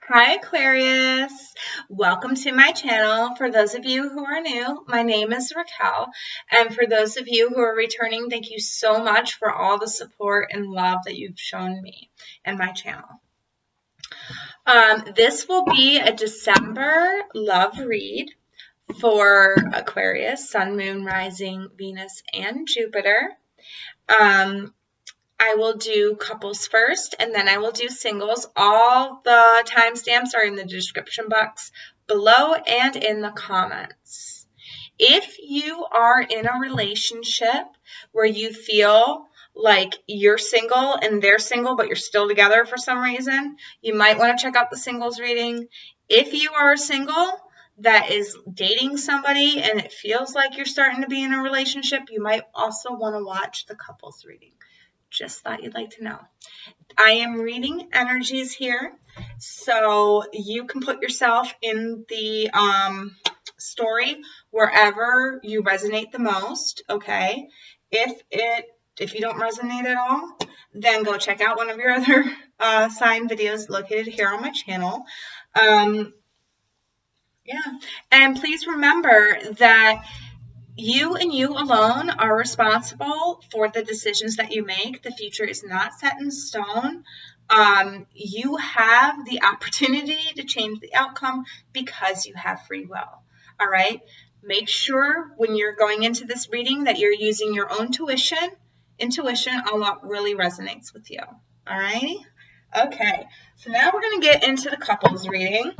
Hi Aquarius, welcome to my channel. For those of you who are new, my name is Racquel, and for those of you who are returning, thank you so much for all the support and love that you've shown me and my channel. This will be a December love read for Aquarius, Sun, Moon, Rising, Venus, and Jupiter. I will do couples first, and then I will do singles. All the timestamps are in the description box below and in the comments. If you are in a relationship where you feel like you're single and they're single, but you're still together for some reason, you might want to check out the singles reading. If you are single that is dating somebody and it feels like you're starting to be in a relationship, you might also want to watch the couples reading. Just thought you'd like to know. I am reading energies here, so you can put yourself in the story wherever you resonate the most, okay? If you don't resonate at all, then go check out one of your other sign videos located here on my channel. And please remember that you and you alone are responsible for the decisions that you make. The future is not set in stone. You have the opportunity to change the outcome because you have free will. All right. Make sure when you're going into this reading that you're using your own intuition on what really resonates with you. All right. Okay. So now we're going to get into the couples reading.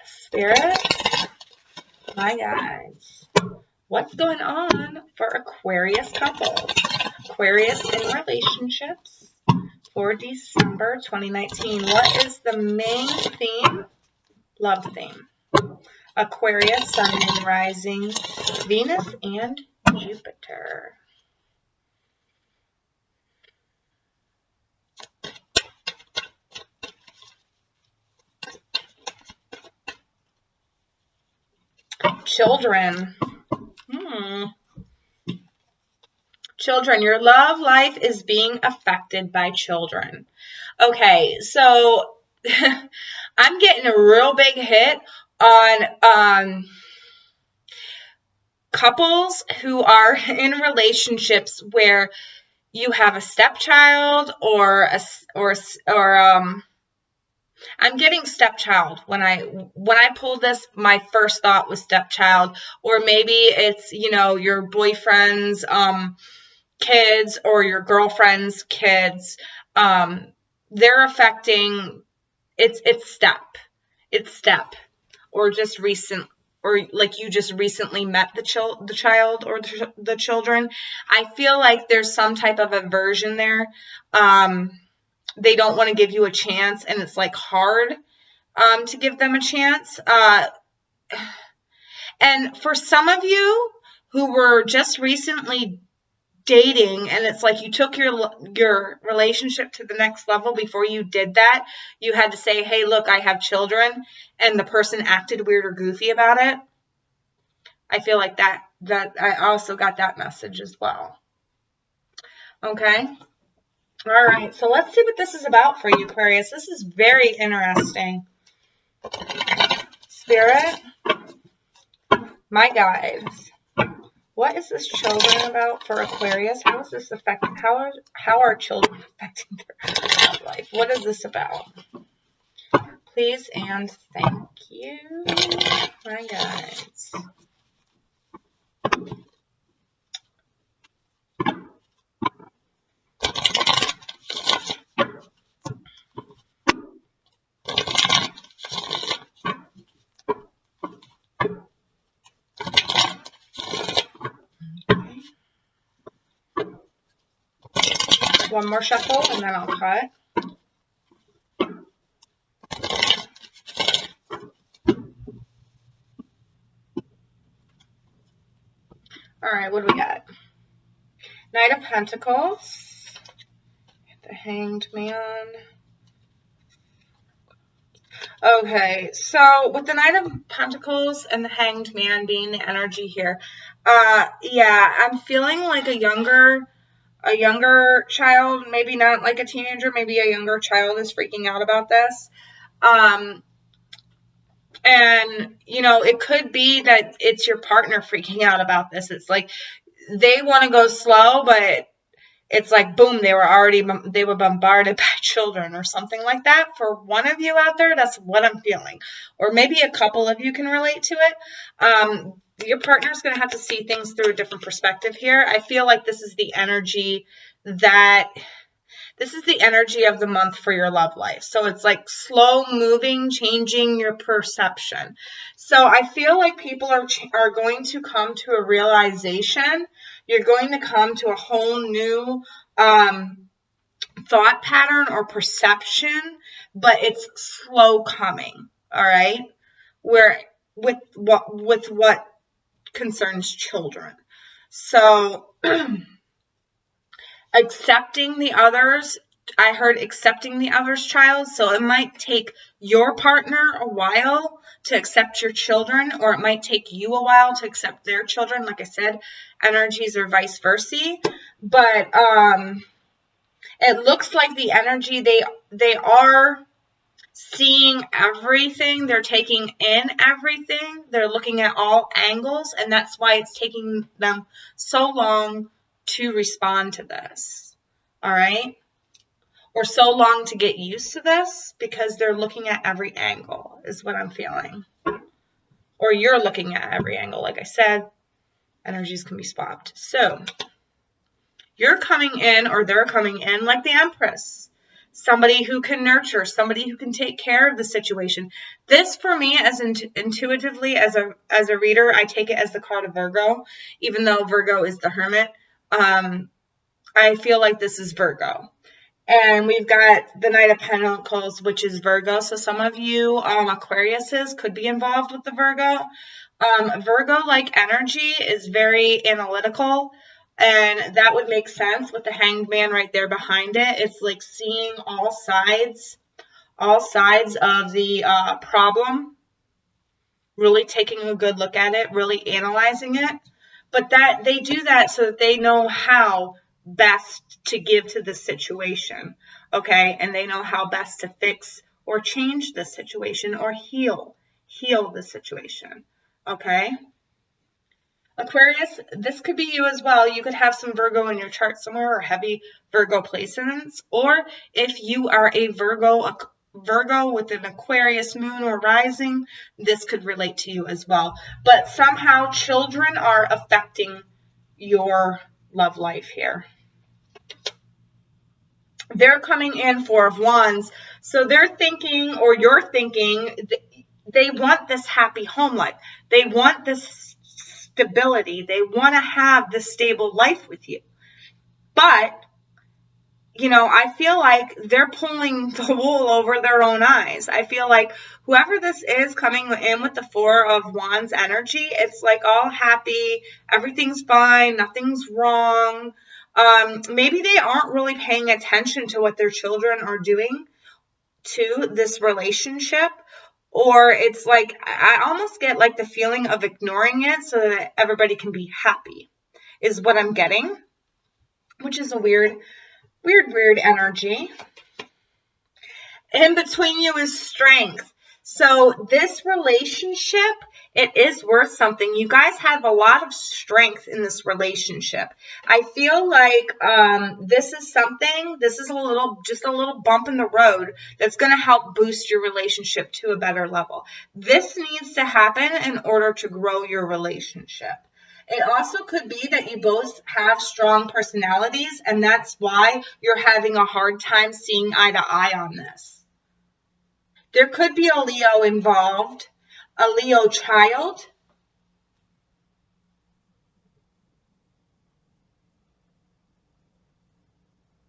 Spirit. My guys, what's going on for Aquarius couples? Aquarius in relationships for December 2019. What is the main theme? Love theme. Aquarius, Sun, Moon, Rising, Venus, and Jupiter. Children. Children, your love life is being affected by children. Okay, so I'm getting a real big hit on couples who are in relationships where you have a stepchild or I'm getting stepchild. When I pulled this, my first thought was stepchild, or maybe it's, your boyfriend's kids or your girlfriend's kids. They're affecting it's step or just recent, or like you just recently met the child or the children. I feel like there's some type of aversion there. They don't want to give you a chance, and it's like hard to give them a chance. And for some of you who were just recently dating, and it's like you took your relationship to the next level. Before you did that, you had to say, hey, look, I have children, and the person acted weird or goofy about it. I feel like that I also got that message as well. Okay. All right, so let's see what this is about for you, Aquarius. This is very interesting. Spirit, my guides, what is this children about for Aquarius? How is this affecting? How are children affecting their love life? What is this about? Please and thank you, my guides. One more shuffle and then I'll cut. All right, what do we got? Knight of Pentacles, the Hanged Man. Okay, so with the Knight of Pentacles and the Hanged Man being the energy here, yeah, I'm feeling like a younger a younger child, maybe not like a teenager, maybe a younger child is freaking out about this. And, you know, it could be that it's your partner freaking out about this. It's like they want to go slow, but it's like, boom, they were bombarded by children or something like that. For one of you out there, that's what I'm feeling. Or maybe a couple of you can relate to it. Your partner's going to have to see things through a different perspective here. I feel like this is the energy of the month for your love life. So it's like slow moving, changing your perception. So I feel like people are going to come to a realization. You're going to come to a whole new thought pattern or perception, but it's slow coming. All right, where with what concerns children. So accepting the others. I heard accepting the other's child, so it might take your partner a while to accept your children, or it might take you a while to accept their children. Like I said, energies are vice versa. But it looks like the energy, they are seeing everything. They're taking in everything. They're looking at all angles, and that's why it's taking them so long to respond to this. All right? Or so long to get used to this, because they're looking at every angle is what I'm feeling. Or you're looking at every angle. Like I said, energies can be swapped. So you're coming in, or they're coming in like the Empress. Somebody who can nurture, somebody who can take care of the situation. This, for me, as intuitively as a reader, I take it as the card of Virgo, even though Virgo is the Hermit. I feel like this is Virgo. And we've got the Knight of Pentacles, which is Virgo. So some of you Aquariuses could be involved with the Virgo. Virgo-like energy is very analytical, and that would make sense with the Hanged Man right there behind it. It's like seeing all sides of the problem, really taking a good look at it, really analyzing it. But that they do that so that they know how best to give to the situation, okay? And they know how best to fix or change the situation or heal the situation, okay? Aquarius, this could be you as well. You could have some Virgo in your chart somewhere, or heavy Virgo placements. Or if you are a Virgo with an Aquarius moon or rising, this could relate to you as well. But somehow children are affecting your love life here. They're coming in Four of Wands. So they're thinking, or you're thinking, they want this happy home life. They want this stability. They want to have this stable life with you. But, you know, I feel like they're pulling the wool over their own eyes. I feel like whoever this is coming in with the Four of Wands energy, it's like all happy, everything's fine, nothing's wrong. Maybe they aren't really paying attention to what their children are doing to this relationship, or it's like I almost get like the feeling of ignoring it so that everybody can be happy is what I'm getting, which is a weird energy. In between you is strength. So this relationship, it is worth something. You guys have a lot of strength in this relationship. I feel like this is just a little bump in the road that's going to help boost your relationship to a better level. This needs to happen in order to grow your relationship. It also could be that you both have strong personalities, and that's why you're having a hard time seeing eye to eye on this. There could be a Leo involved, a Leo child.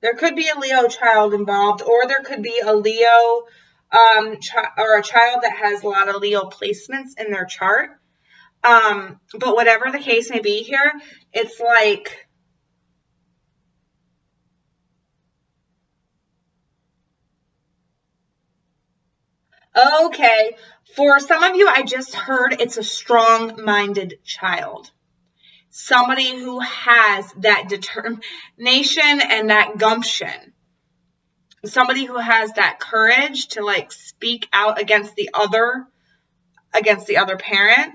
There could be a Leo child involved, or there could be a Leo or a child that has a lot of Leo placements in their chart. But whatever the case may be here, it's like okay, for some of you, I just heard it's a strong-minded child. somebody who has that determination and that gumption, somebody who has that courage to like speak out against the other parent.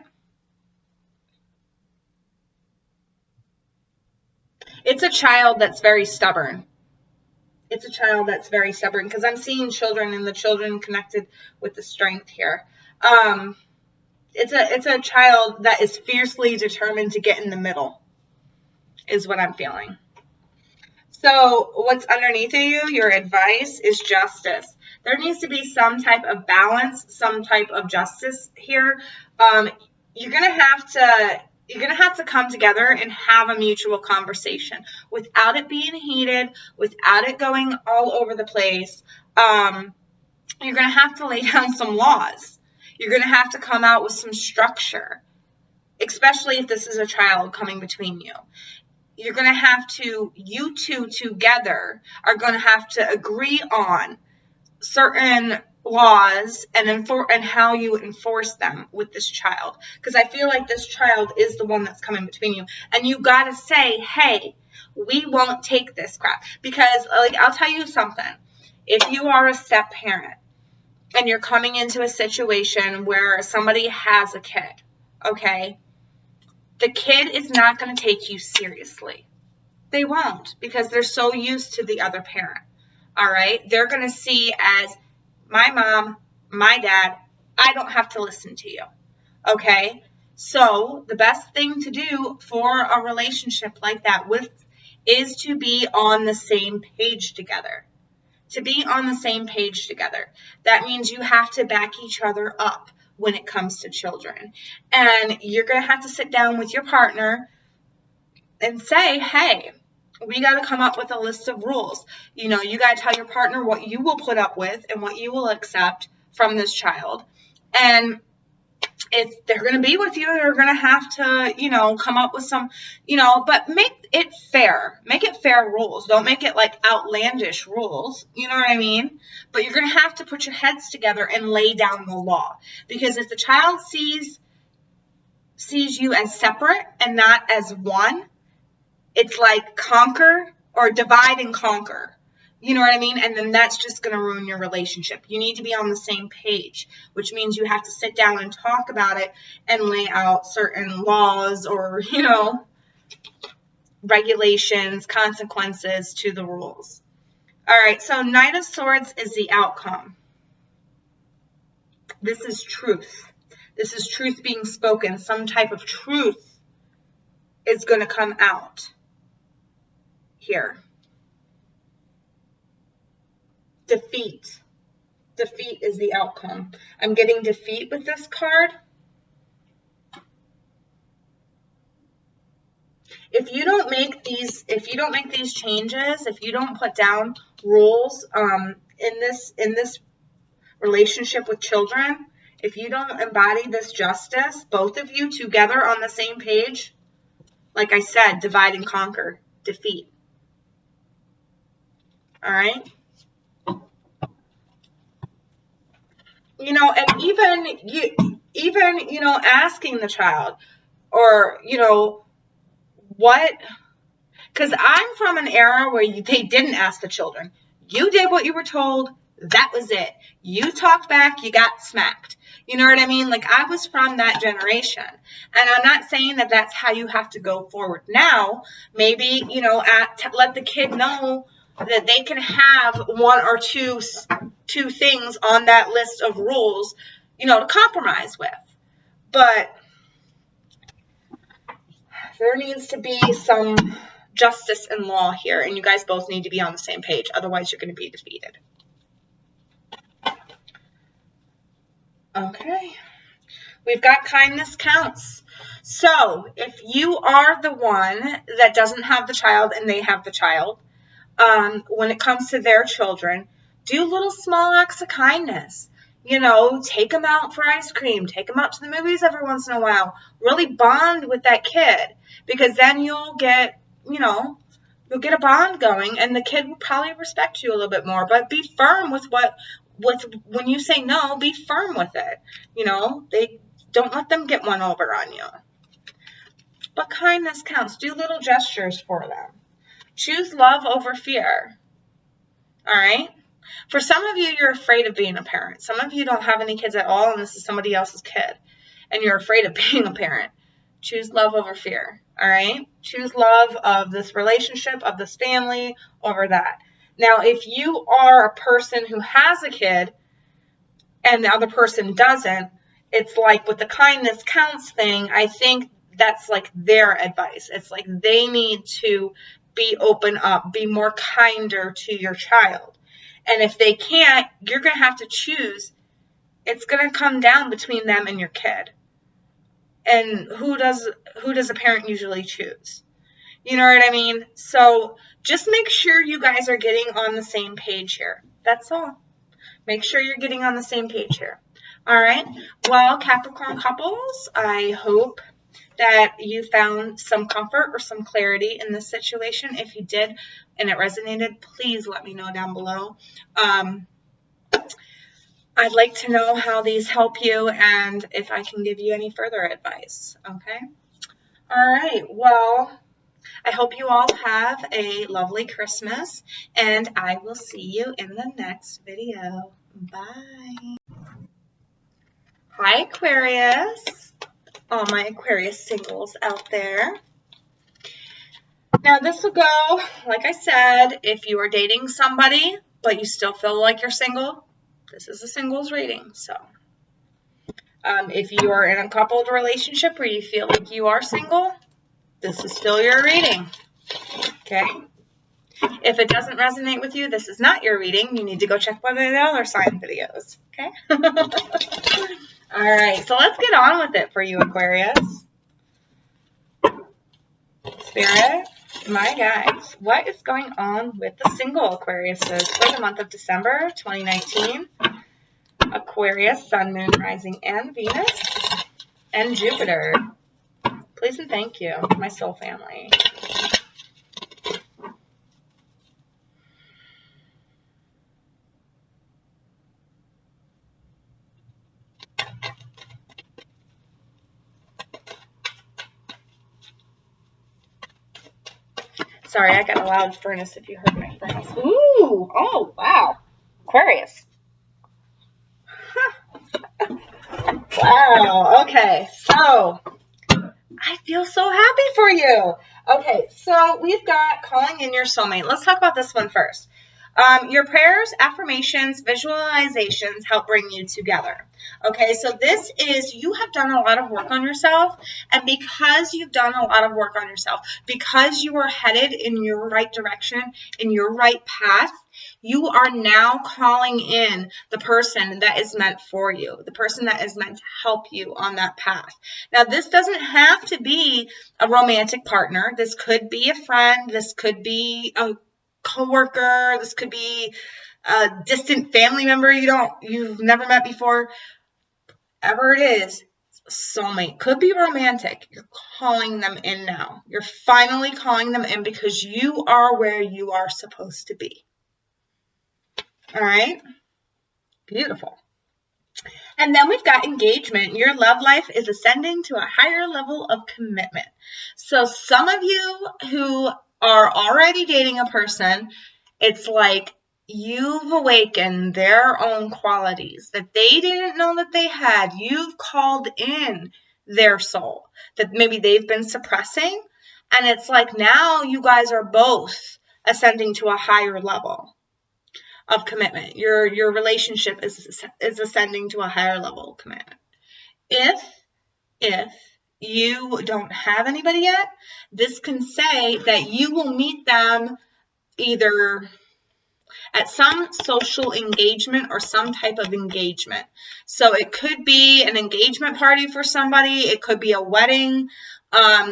It's a child that's very stubborn. It's a child that's very stubborn, because I'm seeing children and the children connected with the strength here. It's a child that is fiercely determined to get in the middle, is what I'm feeling. So what's underneath of you, your advice, is justice. There needs to be some type of balance, some type of justice here. You're gonna have to come together and have a mutual conversation without it being heated, without it going all over the place. You're gonna have to lay down some laws. You're gonna have to come out with some structure, especially if this is a child coming between you. You're going to have to, you two together are going to have to agree on certain laws and how you enforce them with this child. Because I feel like this child is the one that's coming between you. And you got to say, hey, we won't take this crap. Because like, I'll tell you something. If you are a step parent and you're coming into a situation where somebody has a kid, okay, the kid is not going to take you seriously. They won't, because they're so used to the other parent. All right? They're going to see as my mom, my dad, I don't have to listen to you. Okay? So the best thing to do for a relationship like that is to be on the same page together. To be on the same page together. That means you have to back each other up when it comes to children. And you're going to have to sit down with your partner and say, hey, we got to come up with a list of rules. You know, you got to tell your partner what you will put up with and what you will accept from this child. And if they're going to be with you, they're going to have to, you know, come up with some, you know, but make it fair. Make it fair rules. Don't make it like outlandish rules. You know what I mean? But you're going to have to put your heads together and lay down the law. Because if the child sees you as separate and not as one, it's like conquer or divide and conquer. You know what I mean? And then that's just going to ruin your relationship. You need to be on the same page, which means you have to sit down and talk about it and lay out certain laws or, you know, regulations, consequences to the rules. All right, so Knight of Swords is the outcome. This is truth. This is truth being spoken. Some type of truth is going to come out here. Defeat. Defeat is the outcome. I'm getting defeat with this card. If you don't make these changes, if you don't put down rules in this relationship with children, if you don't embody this justice, both of you together on the same page, like I said, divide and conquer, defeat. All right? You know, and even you know, asking the child, or, you know, what, because I'm from an era where they didn't ask the children. You did what you were told. That was it. You talked back, you got smacked. You know what I mean? Like, I was from that generation. And I'm not saying that that's how you have to go forward now. Maybe, you know, let the kid know that they can have one or two things on that list of rules, you know, to compromise with. But there needs to be some justice and law here, and you guys both need to be on the same page. Otherwise, you're going to be defeated. Okay. We've got kindness counts. So if you are the one that doesn't have the child and they have the child, when it comes to their children, do little small acts of kindness. You know, take them out for ice cream. Take them out to the movies every once in a while. Really bond with that kid, because then you'll get, you know, you'll get a bond going, and the kid will probably respect you a little bit more. But be firm with when you say no, be firm with it. You know, don't let them get one over on you. But kindness counts. Do little gestures for them. Choose love over fear. All right? For some of you, you're afraid of being a parent. Some of you don't have any kids at all, and this is somebody else's kid, and you're afraid of being a parent. Choose love over fear. All right? Choose love of this relationship, of this family, over that. Now, if you are a person who has a kid and the other person doesn't, it's like with the kindness counts thing, I think that's like their advice. It's like they need to be open up, be more kinder to your child. And if they can't, you're going to have to choose. It's going to come down between them and your kid. And who does a parent usually choose? You know what I mean? So just make sure you guys are getting on the same page here. That's all. Make sure you're getting on the same page here. All right. Well, Capricorn couples, I hope that you found some comfort or some clarity in this situation. If you did and it resonated, please let me know down below. I'd like to know how these help you and if I can give you any further advice. Okay. All right. Well, I hope you all have a lovely Christmas, and I will see you in the next video. Bye. Hi, Aquarius. All my Aquarius singles out there. Now, this will go, like I said, if you are dating somebody, but you still feel like you're single, this is a singles reading. So, if you are in a coupled relationship where you feel like you are single, this is still your reading. Okay? If it doesn't resonate with you, this is not your reading. You need to go check one of the other sign videos. Okay? All right. So let's get on with it for you, Aquarius. Spirit, my guides, what is going on with the single Aquariuses for the month of December 2019? Aquarius, Sun, Moon, Rising, and Venus, and Jupiter. Please and thank you, my soul family. Sorry, I got a loud furnace if you heard my furnace. Ooh, oh, wow. Aquarius. Huh. Wow, okay, so I feel so happy for you. Okay, so we've got calling in your soulmate. Let's talk about this one first. Your prayers, affirmations, visualizations help bring you together. Okay, so this is, you have done a lot of work on yourself, and because you've done a lot of work on yourself, because you are headed in your right direction, in your right path, you are now calling in the person that is meant for you, the person that is meant to help you on that path. Now, this doesn't have to be a romantic partner. This could be a friend. This could be a coworker. This could be a distant family member you've never met before. Whatever it is, soulmate. Could be romantic. You're calling them in now. You're finally calling them in because you are where you are supposed to be. All right? Beautiful. And then we've got engagement. Your love life is ascending to a higher level of commitment. So some of you who are already dating a person, it's like you've awakened their own qualities that they didn't know that they had. You've called in their soul that maybe they've been suppressing. And it's like now you guys are both ascending to a higher level of commitment. Your relationship is ascending to a higher level of commitment. If you don't have anybody yet, this can say that you will meet them either at some social engagement or some type of engagement. So it could be an engagement party for somebody. It could be a wedding,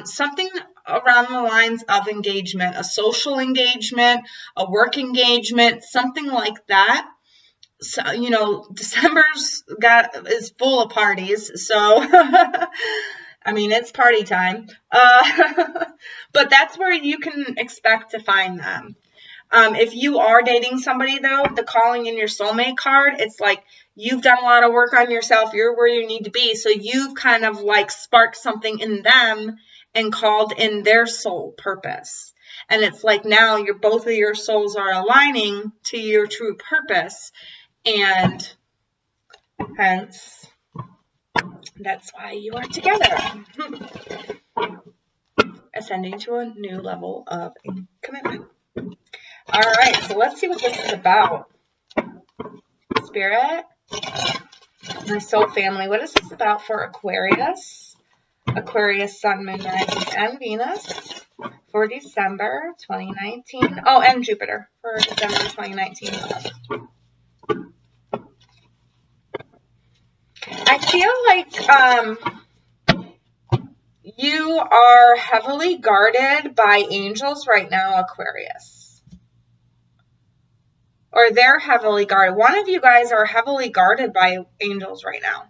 something around the lines of engagement, a social engagement, a work engagement, something like that. So, December's is full of parties. So, I mean, it's party time. But that's where you can expect to find them. If you are dating somebody, though, the calling in your soulmate card, it's like you've done a lot of work on yourself. You're where you need to be. So you've kind of like sparked something in them, and called in their soul purpose. And it's like now both of your souls are aligning to your true purpose, and hence that's why you are together. Ascending to a new level of commitment. All right, so let's see what this is about. Spirit, my soul family, what is this about for Aquarius? Aquarius, Sun, Moon, Rising, and Venus for December 2019. Oh, and Jupiter for December 2019. I feel like you are heavily guarded by angels right now, Aquarius. Or they're heavily guarded. One of you guys are heavily guarded by angels right now.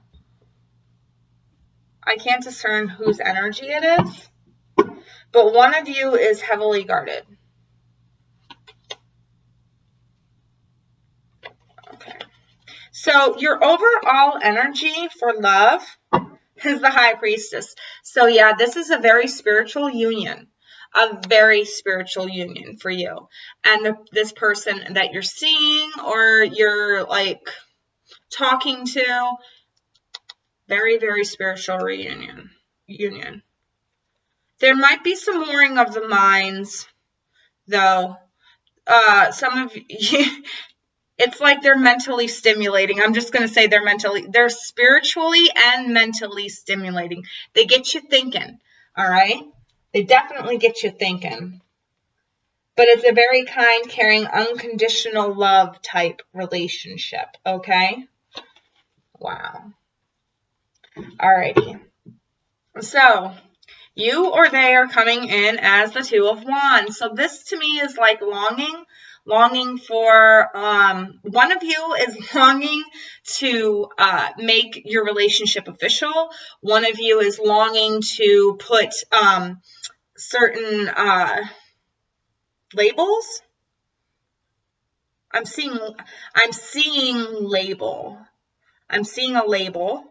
I can't discern whose energy it is, but one of you is heavily guarded. Okay. So your overall energy for love is the High Priestess. So yeah, this is a very spiritual union. A very spiritual union for you. And this person that you're seeing or you're like talking to, very, very spiritual union. There might be some warring of the minds, though. Some of you, it's like they're mentally stimulating. I'm just going to say they're spiritually and mentally stimulating. They get you thinking, all right? They definitely get you thinking. But it's a very kind, caring, unconditional love type relationship, okay? Wow. Alrighty. So, you or they are coming in as the Two of Wands. So this to me is like longing for, one of you is longing to make your relationship official. One of you is longing to put certain labels. I'm seeing label. I'm seeing a label.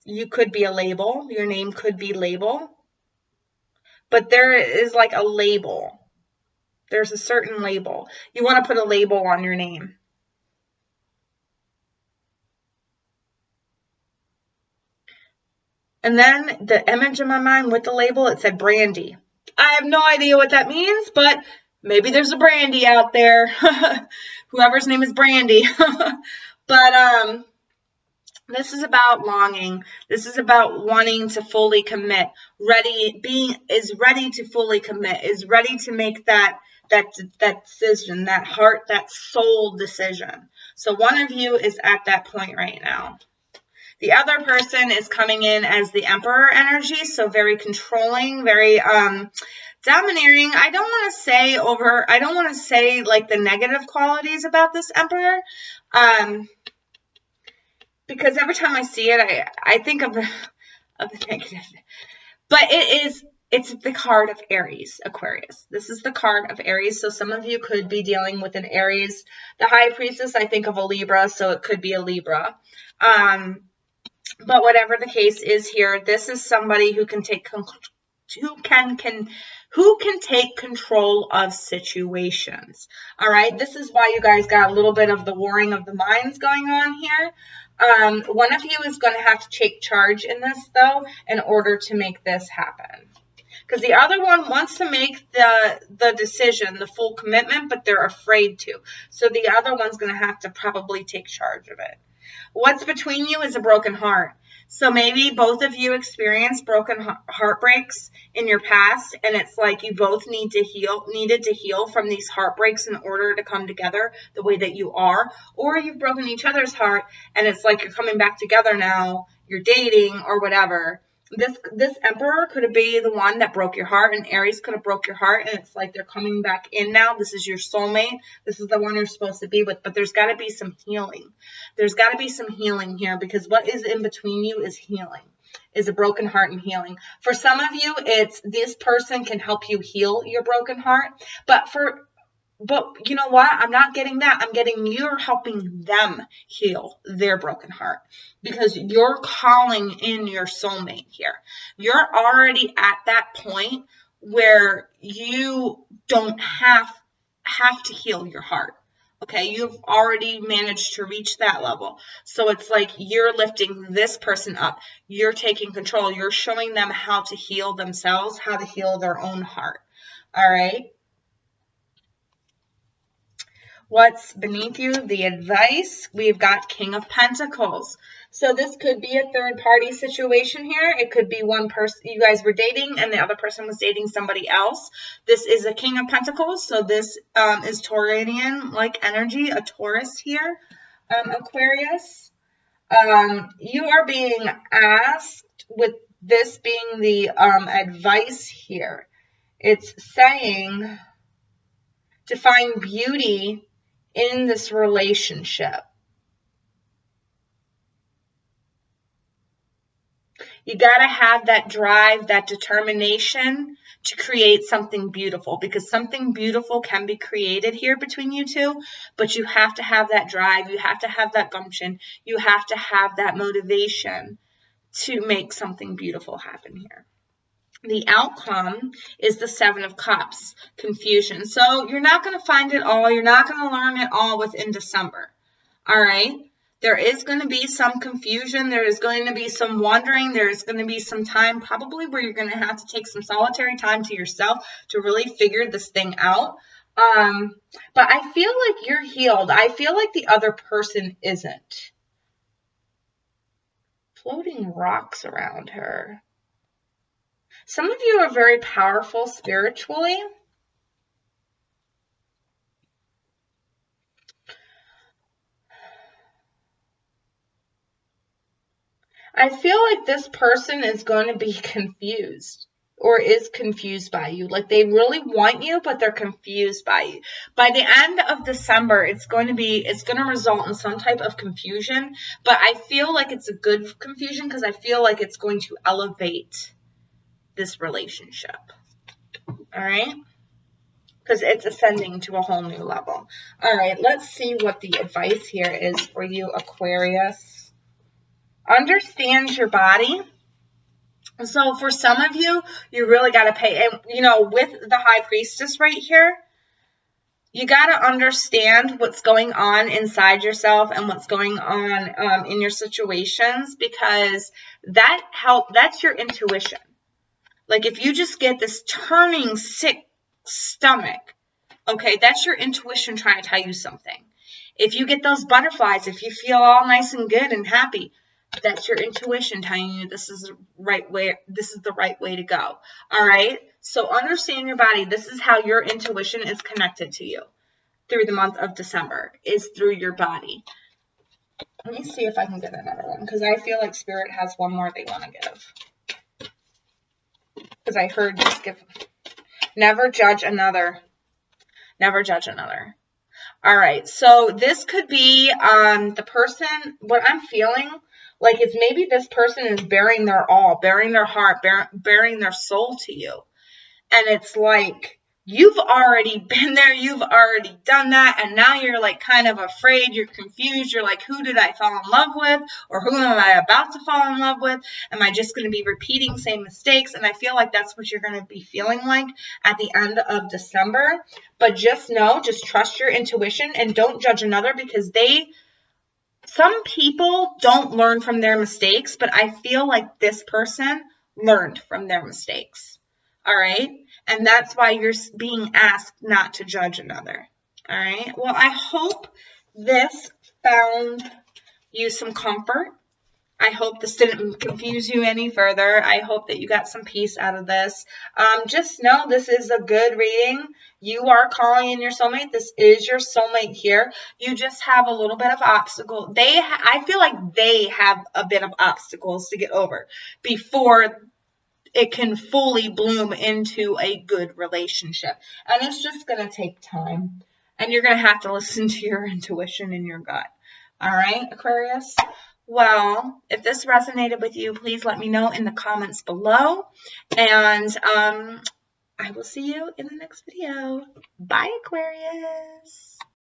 You could be a label. Your name could be label. But there is like a label. There's a certain label. You want to put a label on your name. And then the image in my mind with the label, it said brandy. I have no idea what that means, but maybe there's a brandy out there. Whoever's name is Brandy. But this is about longing. This is about wanting to fully commit. Ready to fully commit, is ready to make that decision, that heart, that soul decision. So one of you is at that point right now. The other person is coming in as the Emperor energy, so very controlling, very domineering. I don't want to say like the negative qualities about this Emperor, because every time I see it, I think of the negative. But it's the card of Aries, Aquarius. This is the card of Aries, so some of you could be dealing with an Aries. The High Priestess, I think of a Libra, so it could be a Libra. But whatever the case is here, this is somebody who can take control of situations. All right, this is why you guys got a little bit of the warring of the minds going on here. One of you is going to have to take charge in this, though, in order to make this happen. Because the other one wants to make the decision, the full commitment, but they're afraid to. So the other one's going to have to probably take charge of it. What's between you is a broken heart. So maybe both of you experienced broken heartbreaks in your past, and it's like you both needed to heal from these heartbreaks in order to come together the way that you are. Or you've broken each other's heart, and it's like you're coming back together now, you're dating or whatever. This Emperor could be the one that broke your heart, and Aries could have broke your heart, and it's like they're coming back in now. This is your soulmate. This is the one you're supposed to be with, but there's got to be some healing. There's got to be some healing here, because what is in between you is healing, is a broken heart and healing. For some of you, it's this person can help you heal your broken heart, but for But you know what? I'm not getting that. I'm getting you're helping them heal their broken heart because you're calling in your soulmate here. You're already at that point where you don't have to heal your heart. Okay, you've already managed to reach that level. So it's like you're lifting this person up. You're taking control. You're showing them how to heal themselves, how to heal their own heart. All right. What's beneath you? The advice. We've got King of Pentacles. So this could be a third party situation here. It could be one person, you guys were dating and the other person was dating somebody else. This is a King of Pentacles. So this is Tauranian like energy, a Taurus here, Aquarius. You are being asked with this being the advice here. It's saying to find beauty in this relationship. You got to have that drive, that determination to create something beautiful, because something beautiful can be created here between you two, but you have to have that drive. You have to have that gumption. You have to have that motivation to make something beautiful happen here. The outcome is the Seven of Cups, confusion. So you're not going to find it all. You're not going to learn it all within December. All right. There is going to be some confusion. There is going to be some wondering. There is going to be some time probably where you're going to have to take some solitary time to yourself to really figure this thing out. But I feel like you're healed. I feel like the other person isn't. Floating rocks around her. Some of you are very powerful spiritually. I feel like this person is going to be confused or is confused by you. Like they really want you, but they're confused by you. By the end of December, it's going to result in some type of confusion, but I feel like it's a good confusion because I feel like it's going to elevate this relationship. All right? Because it's ascending to a whole new level. All right, let's see what the advice here is for you, Aquarius. Understand your body. So for some of you, you really got to pay. And, you know, with the High Priestess right here, you got to understand what's going on inside yourself and what's going on in your situations, because that's your intuition. Like if you just get this turning sick stomach, okay, that's your intuition trying to tell you something. If you get those butterflies, if you feel all nice and good and happy, that's your intuition telling you this is the right way to go. All right? So understand your body. This is how your intuition is connected to you through the month of December, is through your body. Let me see if I can get another one, because I feel like Spirit has one more they want to give. Because I heard this give. Never judge another. Never judge another. All right. So this could be the person, what I'm feeling like is maybe this person is bearing their all, bearing their heart, bearing their soul to you. And it's like, you've already been there, you've already done that, and now you're like kind of afraid, you're confused, you're like, who did I fall in love with, or who am I about to fall in love with? Am I just going to be repeating same mistakes? And I feel like that's what you're going to be feeling like at the end of December. But just know, just trust your intuition and don't judge another, because some people don't learn from their mistakes, but I feel like this person learned from their mistakes. All right? And that's why you're being asked not to judge another. All right? Well, I hope this found you some comfort. I hope this didn't confuse you any further. I hope that you got some peace out of this. Just know this is a good reading. You are calling in your soulmate. This is your soulmate here. You just have a little bit of obstacle. I feel like they have a bit of obstacles to get over before it can fully bloom into a good relationship. And it's just going to take time. And you're going to have to listen to your intuition and your gut. All right, Aquarius? Well, if this resonated with you, please let me know in the comments below. And I will see you in the next video. Bye, Aquarius.